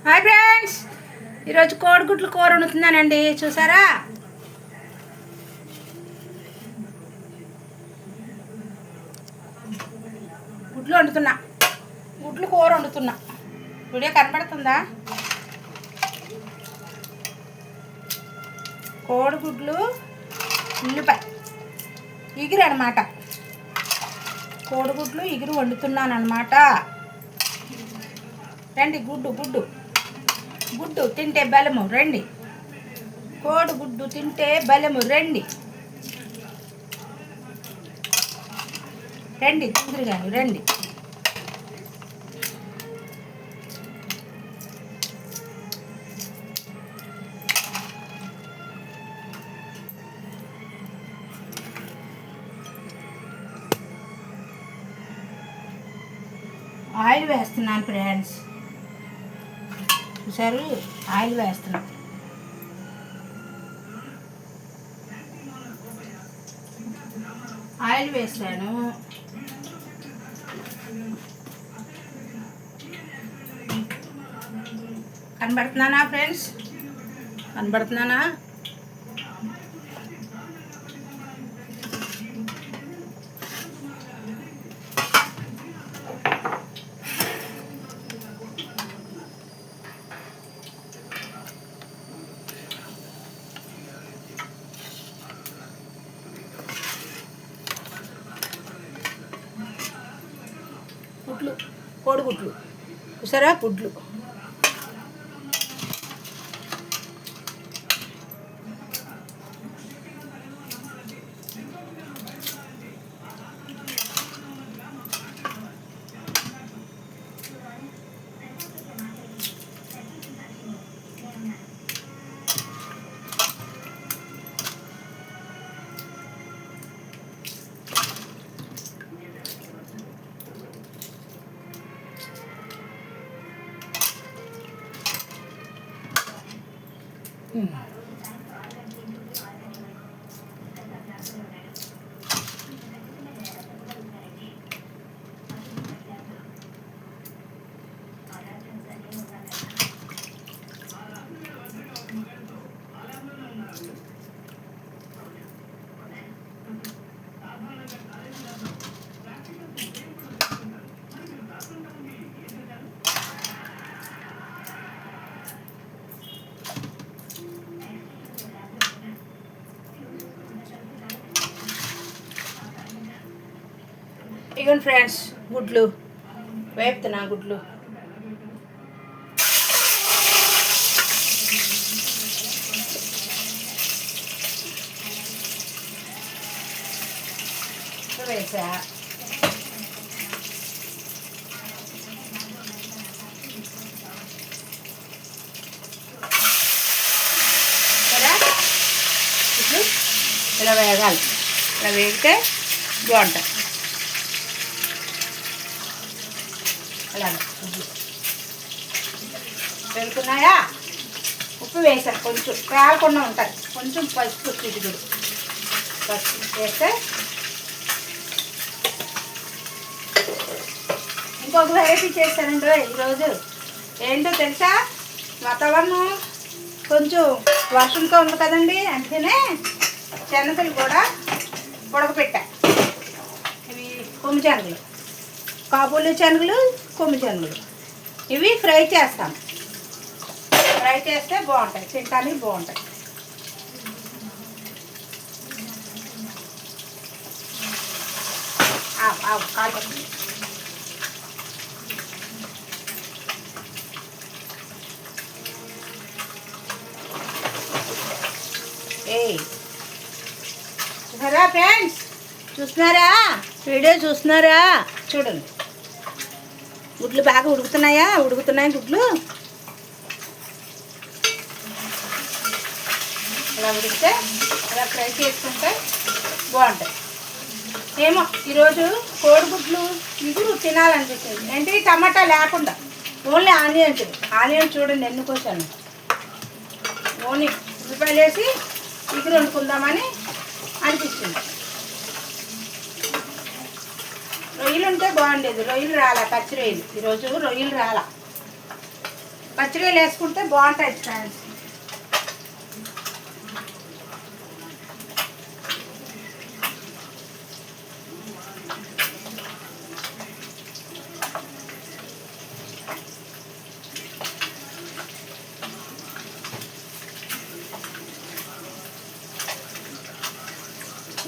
Hi friends, ఈరోజు కోడిగుడ్లు కూర వండుతున్నానండి. చూసారా? గుడ్లు కూర వండుతున్నా. వీడియో కనపడుతుందా? కోడిగుడ్లు ఉల్లిపాయ ఇగురు అనమాట. కోడిగుడ్లు ఇగురు వండుతున్నాను అనమాట. రండి, గుడ్డు తింటే బలము రండి. కోడిగుడ్డు తింటే బలము రండి. రండి తిందురు కానీ రండి. ఆయిల్ వేస్తున్నాను ఫ్రెండ్స్. చూసారు? ఆయిల్ వేస్తున్నాను. ఆయిల్ వేసాను. కనబడుతున్నానా ఫ్రెండ్స్? కనబడుతున్నానా? కోడిగుడ్లు చూసారా? గుడ్లు ఇగోండి ఫ్రెండ్స్, గుడ్లు వేపుతున్నా. గుడ్లు వేసా. గుడ్లు ఇలా వేగాలి. ఇలా వేగితే బాగుంటాయి. అలాగే పెరుగుతున్నాయా? ఉప్పు వేసాను, కొంచెం కాలకుండా ఉంటాయి. కొంచెం పసుపు, చిటికెడు పసుపు వేస్తే. ఇంకొక వెరైటీ చేశానండి ఈరోజు. ఏంటో తెలుసా? వాతావరణం కొంచెం వర్షంతో ఉంది కదండి, అందుకనే శనగలు కూడా ఉడకపెట్టా. ఇవి కొమ్ము శనగలు, కాబూలి శనగలు, కొమ్ము శనగలు. ఇవి ఫ్రై చేస్తాం. ఫ్రై చేస్తే బాగుంటాయి, తినడానికి బాగుంటాయి. కాల్పడుతుంది. చూసారా ఫ్రెండ్స్? చూస్తున్నారా? వీడియో చూస్తున్నారా? చూడండి, గుడ్లు బాగా ఉడుకుతున్నాయి గుడ్లు. అలా ఉడికితే అలా ఫ్రై చేసుకుంటే బాగుంటాయి. ఏమో ఈరోజు కోడిగుడ్లు ఇగురు తినాలనిపిస్తుంది. ఏంటి? టమాటా లేకుండా ఓన్లీ ఆనియన్ చూడండి ఎన్ని కోసాను. ఓన్లీ ఉల్లిపాయలు వేసి ఇగురు వండుకుందామని అనిపిస్తుంది. రొయ్యలు ఉంటే బాగుండేది. రొయ్యలు రాలా, పచ్చి రొయ్యలు. ఈరోజు రొయ్యలు రాలా. పచ్చిరొయ్యలు వేసుకుంటే బాగుంటాయి ఫ్రెండ్స్.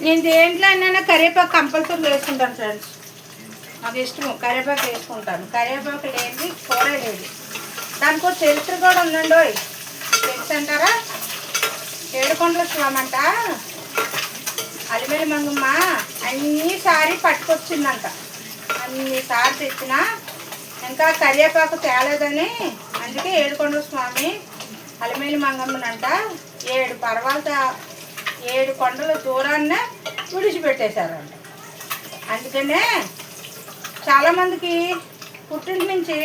నేను దేంట్లో అయినా కరివేపాకు కంపల్సరీ వేసుకుంటాను ఫ్రెండ్స్. నాకు ఇష్టము కరివేపాకు వేసుకుంటాను. కరివేపాకు లేనిది కూర లేదు. దానికి ఒక చరిత్ర కూడా ఉందండి. తెలుసు అంటారా? ఏడుకొండల స్వామి అంట అలిమేలి మంగమ్మ అన్నిసారి పట్టుకొచ్చిందంట. అన్నిసారి తెచ్చినా ఇంకా కరివేపాకు తేలేదని అందుకే ఏడుకొండల స్వామి అలిమేలి మంగమ్మనంట 7 కొండల దూరాన్నే విడిచిపెట్టేశారంట. అందుకనే చాలామందికి పుట్టింటి నుంచి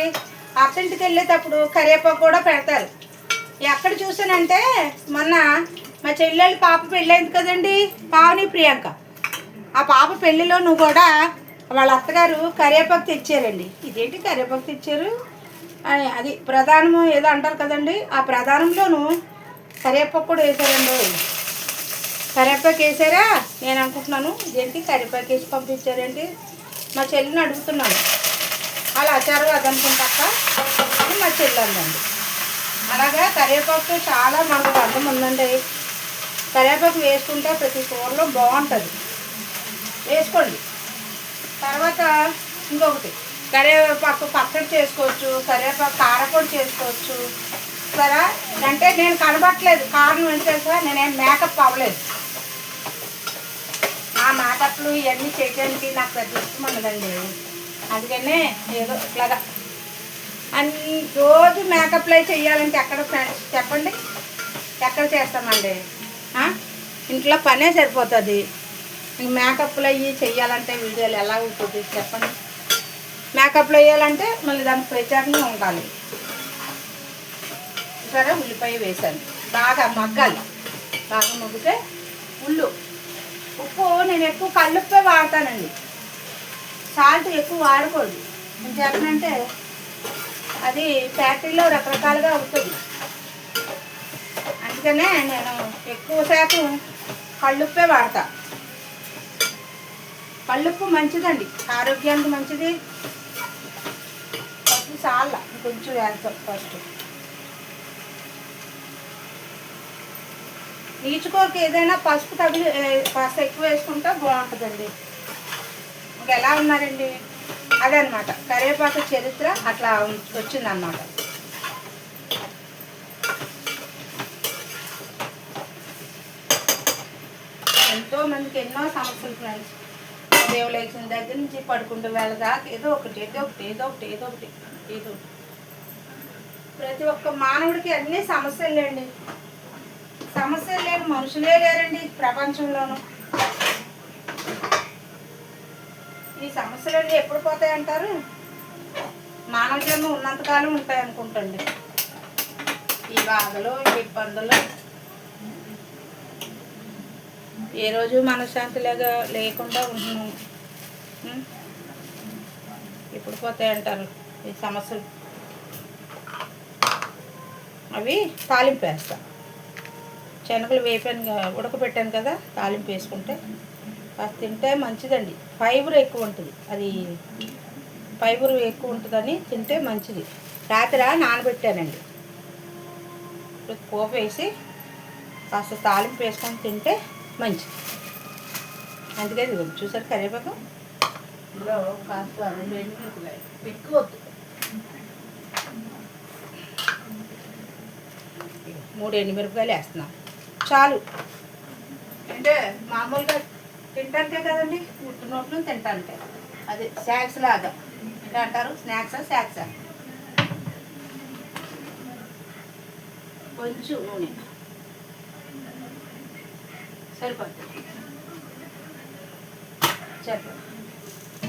అత్తింటికి వెళ్ళేటప్పుడు కరివేపాకు కూడా పెడతారు. ఎక్కడ చూసానంటే మొన్న మా చెల్లెలు పాప పెళ్ళైంది కదండి, పావని ప్రియాంక. ఆ పాప పెళ్ళిలోనూ కూడా వాళ్ళ అత్తగారు కరివేపాకు తెచ్చారండి. ఇదేంటి కరివేపాకు తెచ్చారు అని, అది ప్రధానము ఏదో అంటారు కదండి, ఆ ప్రధానంలోనూ కరివేపాకు కూడా వేసారండి. కరివేపాకు వేసారా? నేను అనుకుంటున్నాను ఇదేంటి కరివేపాకు వేసి పంపించారేంటి, మా చెల్లిని అడుగుతున్నాను. అలా ఆచారం అదనుకుంటాక మా చెల్లి అందండి. అలాగా కరివేపాకు చాలా మనకు అర్థం ఉందండి. కరివేపాకు వేసుకుంటే ప్రతి కూరలో బాగుంటుంది, వేసుకోండి. తర్వాత ఇంకొకటి కరివేపాకు పచ్చడి చేసుకోవచ్చు, కరివేపాకు కారపొడి చేసుకోవచ్చు. సరే అంటే నేను కనబట్టలేదు, కారణం ఏంటంటే నేనేం మేకప్ అవ్వలేదు. ఆ మేకప్లు ఇవన్నీ చేయడానికి నాకు పెద్ద ఇష్టం ఉండదండి. అందుకనే ఏదో ఇట్లాగా అన్ని రోజు మేకప్లు అవి చెయ్యాలంటే ఎక్కడ ఫ్రెండ్స్ చెప్పండి, ఎక్కడ చేస్తామండి? ఇంట్లో పనే సరిపోతుంది. మేకప్లు అవి చెయ్యాలంటే వీడియోలు ఎలా ఉంటుంది చెప్పండి? మేకప్లు వేయాలంటే మళ్ళీ దానికి ప్రత్యేకంగా ఉండాలి. సరే ఉల్లిపాయ వేసాను, బాగా మగ్గాలి. బాగా మగ్గితే ఉప్పు నేను ఎక్కువ కల్లుప్పే వాడతానండి. సాల్ట్ ఎక్కువ వాడకూడదు. నేను చెప్పనంటే అది ఫ్యాక్టరీలో రకరకాలుగా అవుతుంది. అందుకనే నేను ఎక్కువ శాతం కల్లుప్పే వాడతా. కల్లుప్పు మంచిదండి, ఆరోగ్యానికి మంచిది. ఫస్ట్ చాలా కొంచెం వేస్తాం. ఫస్ట్ నీచుకోరికి ఏదైనా పసుపు తగిలి కాస్త ఎక్కువ వేసుకుంటే బాగుంటుందండి. ఇంకా ఎలా ఉన్నారండి? అదనమాట కరివేపాకు చరిత్ర అట్లా వచ్చిందన్నమాట. ఎంతోమందికి ఎన్నో సమస్యలు ఫ్రెండ్స్. దేవుడు లేచిన దగ్గర నుంచి పడుకుంటూ వెళ్ళదాకా ఏదో ఒకటి. ప్రతి ఒక్క మానవుడికి అన్ని సమస్యలు లేండి. సమస్యలు లేని మనుషులే లేరండి ప్రపంచంలోనూ. ఈ సమస్యలన్నీ ఎప్పుడు పోతాయంటారు? మానవ జన్మ ఉన్నంతకాలం ఉంటాయి అనుకుంటండి. ఈ బాధలు, ఈ ఇబ్బందులు ఏ రోజు మనశ్శాంతి లేకుండా ఉంటున్నాం. ఎప్పుడు పోతాయంటారు ఈ సమస్యలు? అవి తాలింపు వేస్తా. శనగలు వేపాను, ఉడకబెట్టాను కదా, తాలింపు వేసుకుంటే అది తింటే మంచిదండి. ఫైబర్ ఎక్కువ ఉంటుంది, అది ఫైబర్ ఎక్కువ ఉంటుందని తింటే మంచిది. రాత్రి నానబెట్టానండి. ఇప్పుడు పోపు వేసి కాస్త తాలింపు వేసుకొని తింటే మంచిది. అందుకే చూసారు కరివేపాకు ఇందులో కాస్త 2 ఎండుమిరపకాయలు ఎక్కువ వద్దు, 3 ఎండుమిరపకాయలు వేస్తున్నాం చాలు. అంటే మామూలుగా తింటానికే కదండి, నోట్లో తింటానికే. అది స్నాక్స్ లాగా అంటే అంటారు, స్నాక్సా. కొంచెం నూనె సరిపోతుంది,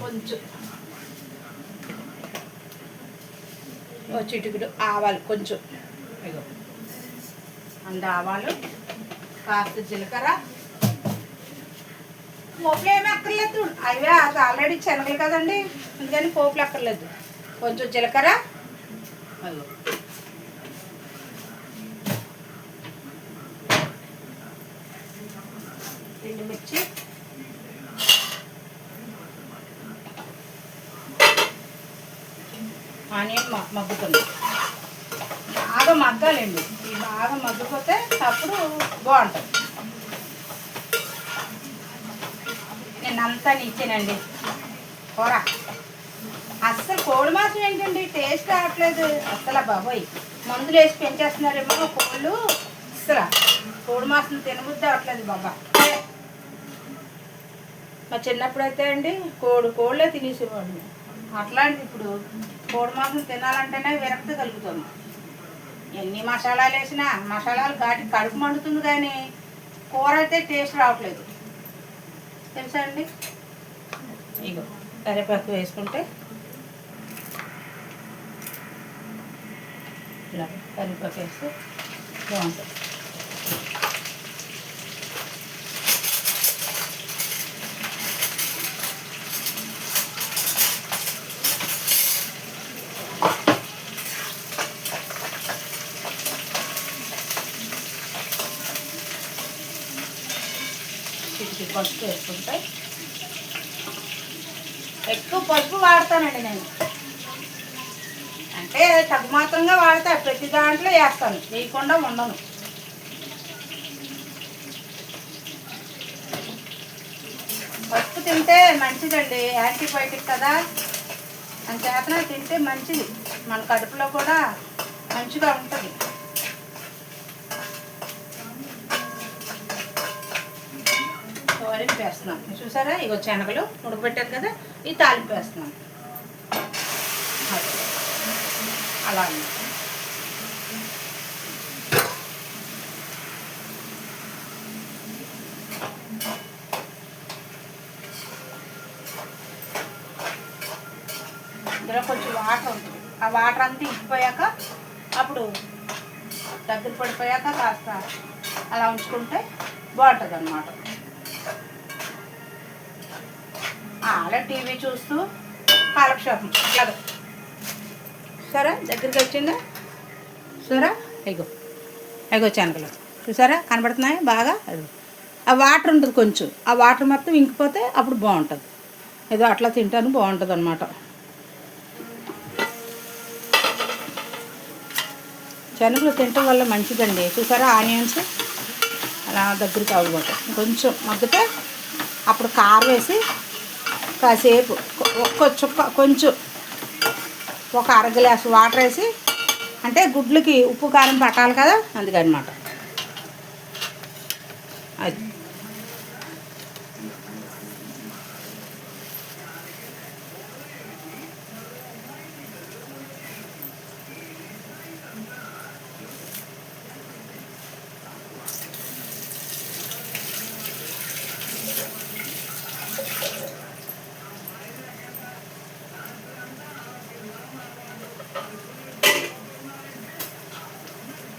కొంచెం చిటికుడు ఆవాలు, కొంచెం ఇగో అంత ఆవాలు, కాస్త జీలకర్ర. పోపులు ఏమీ అక్కర్లేదు, అవే ఆల్రెడీ శనగలు కదండి, అందుకని పోపులు అక్కర్లేదు. కొంచెం జీలకర్ర, ఆనియన్ మగ్గుతుంది. బాగా మగ్గాలండి. ఈ బాగా మగ్గిపోతే అప్పుడు బాగుంటుంది. నేను అంతా ఇచ్చానండి కూర. అస్సలు కోడి మాసం ఏంటండి టేస్ట్ రావట్లేదు అస్సలు. బాబోయ్, మందులు వేసి పెంచేస్తున్నారేమో కోళ్ళు. అస్సలు కోడి మాసం తినబుద్ధి అవ్వట్లేదు బాబా. మా చిన్నప్పుడు అయితే అండి కోళ్ళే తినేసేవాళ్ళు. అట్లాంటి ఇప్పుడు కోడి మాసం తినాలంటేనే విరక్తి కలుగుతుంది. ఎన్ని మసాలాలు వేసినా మసాలాలు ఘాటి కడుపు మండుతుంది, కానీ కూర అయితే టేస్ట్ రావట్లేదు తెలుసా అండి. ఇగో కరివేపాకు వేసుకుంటే ఇలా కరివేపాకు వేస్తే బాగుంటుంది. పసుపు వేసుకుంటే ఎక్కువ పసుపు వాడతానండి నేను. అంటే తగ్గు మాత్రంగా వాడతా, ప్రతి దాంట్లో వేస్తాను, వేయకుండా ఉండను. పసుపు తింటే మంచిదండి, యాంటీబయాటిక్ కదా, అంచేతన తింటే మంచిది. మన కడుపులో కూడా మంచిగా ఉంటుంది. తాలింపు వేస్తున్నాను చూసారా. ఇగో శనగలు ఉడకబెట్టాను కదా, ఈ తాలింపు వేస్తున్నాను. అలా ఇందులో కొంచెం వాటర్ ఉంటుంది. ఆ వాటర్ అంతా ఇంకిపోయాక అప్పుడు దగ్గర పడిపోయాక కాస్త అలా ఉంచుకుంటే బాగుంటుంది అన్నమాట. అలా టీవీ చూస్తూ కాలక్షేపం ఇట్లాగా. సరే దగ్గరికి వచ్చిందా చూసారా. ఎగో శనగలు చూసారా కనబడుతున్నాయి బాగా. ఆ వాటర్ ఉంటుంది కొంచెం, ఆ వాటర్ మొత్తం ఇంకిపోతే అప్పుడు బాగుంటుంది. ఏదో అట్లా తింటాను బాగుంటుంది అన్నమాట. శనగలు తినటం వల్ల మంచిదండి. చూసారా ఆనియన్స్ అలా దగ్గరికి అవ్వబోతాయి. కొంచెం మగ్గితే అప్పుడు కారం వేసి కాసేపు ఒక్క చుక్క కొంచెం ఒక అర గ్లాసు వాటర్ వేసి, అంటే గుడ్లకి ఉప్పు కారం పట్టాలి కదా అందుకనమాట. అది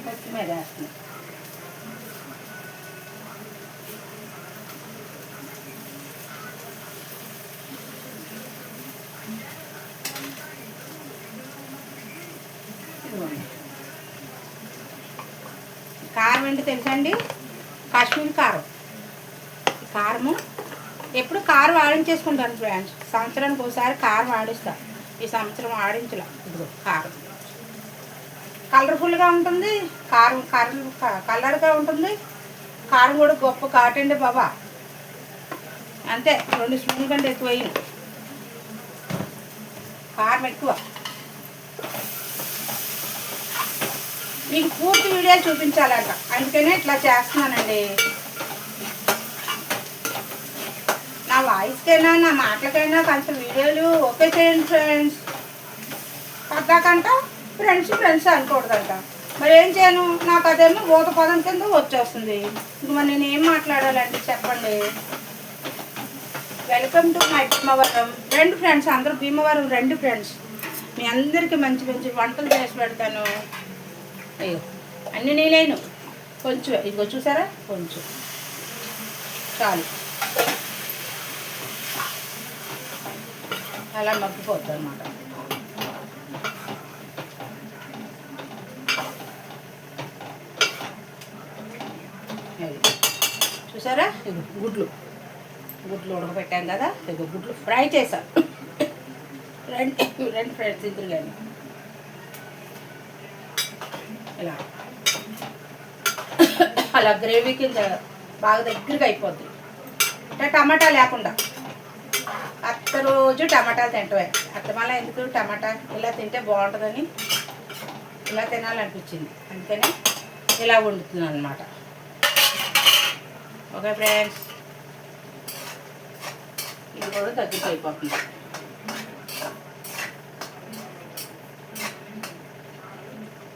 కొత్తిమీర వేస్తున్నాం. కారం ఏంటి తెలుసా అండి, కాశ్మీర్ కారం. కారము ఎప్పుడు కారం ఆడించేసుకుంటాను ఫ్రెండ్స్. సంవత్సరానికి ఒకసారి కారం ఆడిస్తా. ఈ సంవత్సరం ఆడించలే. ఇదిగో కారం కలర్ఫుల్గా ఉంటుంది, కారం కలర్గా ఉంటుంది. కారం కూడా గొప్ప ఘాటండి బాబా. అంతే 2 స్పూన్ల కంటే ఎక్కువ వేయను, కారం ఎక్కువ. మీకు పూర్తి వీడియో చూపించాలంట, అందుకనే ఇట్లా చేస్తున్నానండి. నా వాయిస్కైనా నా మాటలకైనా కొంచెం వీడియోలు ఓకే చేయండి ఫ్రెండ్స్. పద్దాకంట ఫ్రెండ్స్ అనకూడదంట. మరి ఏం చేయను, నాకు అదేమో ఊత పదం కింద వచ్చేస్తుంది. ఇంక మరి నేను ఏం మాట్లాడాలంటే చెప్పండి. Welcome to my Bhimavaram. రండి ఫ్రెండ్స్, అందరూ భీమవరం రండి ఫ్రెండ్స్. మీ అందరికీ మంచి మంచి వంటలు చేసి పెడతాను. అయ్యో అన్నీ నేనేను కొంచెం, ఇదిగో చూసారా కొంచెం చాలు. అలా మగ్గిపోద్ది అన్నమాట. చూసారా ఇగో గుడ్లు ఉడకబెట్టాం కదా. ఇగో గుడ్లు ఫ్రై చేసాం. రెండు రెండు ఫ్రెండ్స్ ఇద్దరు కానీ ఇలా అలా గ్రేవీ కింద బాగా దగ్గరగా అయిపోద్ది. అంటే టమాటా లేకుండా అత్త రోజు టమాటాలు తింటవే. అత్త మళ్ళీ ఎందుకు టమాటా ఇలా తింటే బాగుంటుందని ఇలా తినాలనిపించింది, అందుకని ఇలా వండుతున్నాను అనమాట. ఓకే ఫ్రెండ్స్, ఇది కూడా దగ్గరికి అయిపోతుంది.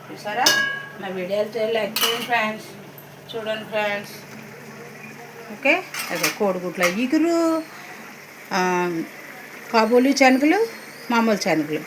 చూసారా, నా వీడియోలు లైక్ చేయండి ఫ్రెండ్స్, చూడండి ఫ్రెండ్స్. ఓకే, అదే కోడిగుడ్ల ఇగురు, కాబూలి శనగలు, మామూలు శనగలు.